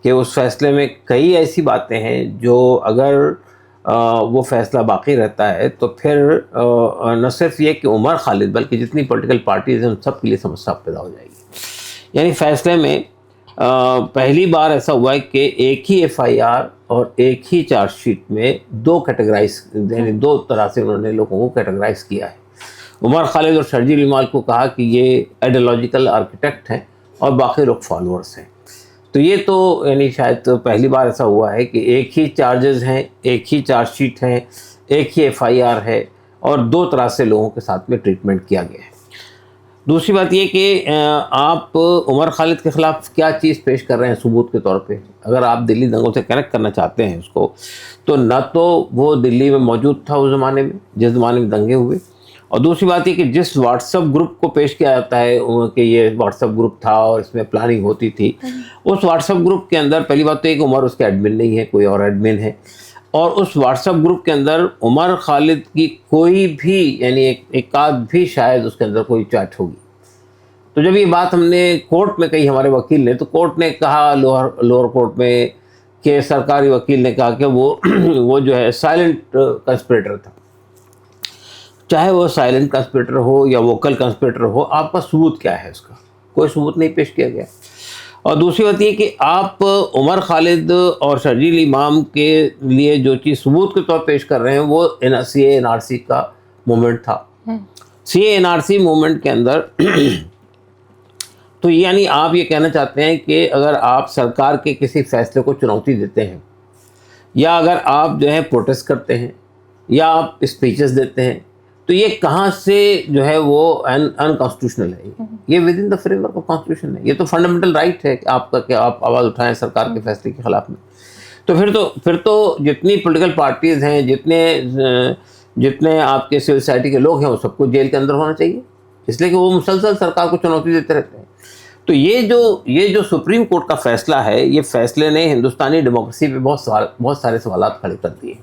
कि उस फैसले में कई ऐसी बातें हैं जो अगर वो फैसला बाकी रहता है तो फिर न सिर्फ ये कि उमर खालिद बल्कि जितनी पॉलिटिकल पार्टीज हैं उन सब के लिए समस्या पैदा हो जाएगी। यानी फैसले में पहली बार ऐसा हुआ है कि एक ही एफआईआर और एक ही चार्जशीट में दो कैटेगराइज यानी दो तरह से उन्होंने लोगों को कैटेगराइज किया है। उमर खालिद और शर्जील इमाल को कहा कि ये आइडियोलॉजिकल आर्किटेक्ट हैं और बाकी लोग फॉलोअर्स हैं। तो ये तो यानी शायद तो पहली बार ऐसा हुआ है कि एक ही चार्जेस हैं, एक ही चार्जशीट है, एक ही एफआईआर है और दो तरह से लोगों के साथ में ट्रीटमेंट किया गया है। दूसरी बात ये कि आप उमर खालिद के ख़िलाफ़ क्या चीज़ पेश कर रहे हैं सबूत के तौर पे। अगर आप दिल्ली दंगों से कनेक्ट करना चाहते हैं उसको, तो न तो वो दिल्ली में मौजूद था उस ज़माने में जिस ज़माने में दंगे हुए, और दूसरी बात ये कि जिस व्हाट्सएप ग्रुप को पेश किया जाता है कि ये व्हाट्सएप ग्रुप था और इसमें प्लानिंग होती थी, उस व्हाट्सएप ग्रुप के अंदर पहली बात तो एक उमर उसके एडमिन नहीं है, कोई और एडमिन है, और उस व्हाट्सएप ग्रुप के अंदर उमर खालिद की कोई भी यानी एक आध भी शायद उसके अंदर कोई चैट होगी। तो जब ये बात हमने कोर्ट में कही हमारे वकील ने, तो कोर्ट ने कहा लोअर कोर्ट में कि सरकारी वकील ने कहा कि वो जो है साइलेंट कंस्पिरेटर था। चाहे वो साइलेंट कंस्पिरेटर हो या वोकल कंस्पिरेटर हो, आपका सबूत क्या है उसका? कोई सबूत नहीं पेश किया गया। और दूसरी बात ये कि आप उमर खालिद और शर्जील इमाम के लिए जो चीज़ सबूत के तौर पेश कर रहे हैं वो सीए एनआरसी का मूवमेंट था। सीए एनआरसी मूवमेंट के अंदर तो यानी आप ये कहना चाहते हैं कि अगर आप सरकार के किसी फैसले को चुनौती देते हैं, या अगर आप जो है प्रोटेस्ट करते हैं, या आप स्पीचेस देते हैं, तो ये कहाँ से जो है वो अनकॉन्स्टिट्यूशनल है। ये with in the framework of constitution है। ये तो फंडामेंटल राइट है आपका कि आप आवाज़ उठाएं सरकार के फैसले के खिलाफ में। तो फिर तो जितनी पॉलिटिकल पार्टीज़ हैं, जितने आपके सिविल सोसाइटी के लोग हैं, वो सबको जेल के अंदर होना चाहिए, इसलिए कि वो मुसलसल सरकार को चुनौती देते रहते हैं। तो ये जो सुप्रीम कोर्ट का फैसला है, ये फैसले ने हिंदुस्तानी डेमोक्रेसी पे बहुत सारे सवालात खड़े कर दिए।